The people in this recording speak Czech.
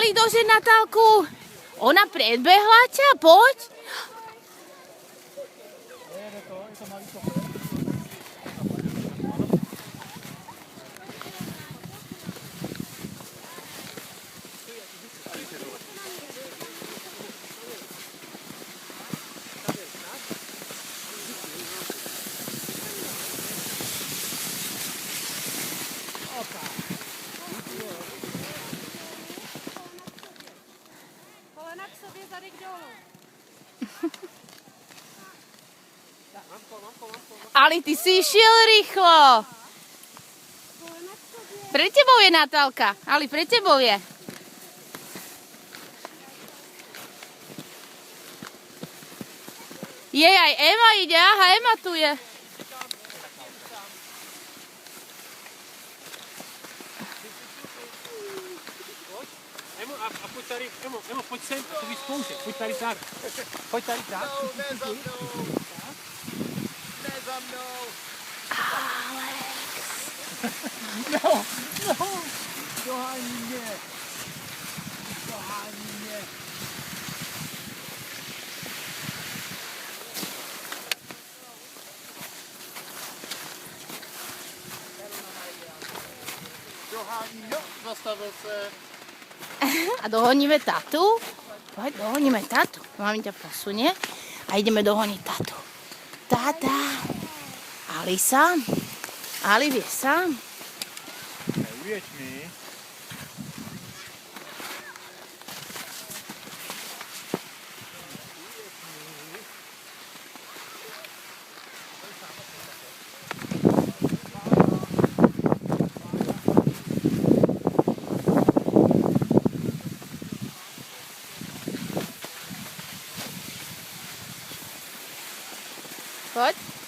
Ali dožeň Natálku. Ona predbehla ťa, poď. Kolena k sobě, zadek dolů. Ali, ty si išiel rýchlo. Pre tebou je Natálka. Ali, pre tebou je. Jej, aj Ema ide. Aha, Ema tu je. Emo, a pojď tady, Emo, pojď sem, to víc pouze, pojď tady tak. Pojď tady tak. Ne za mnou! No, dohání mě. Dohání mě. Dohání, jo, zastavil se. A dohoníme tatu. Poď, dohoníme tatu. Mami ťa posunie. A ideme dohoniť tatu. Tata. Ali sám. Ali vie sám. Neuvěď mi. Poď.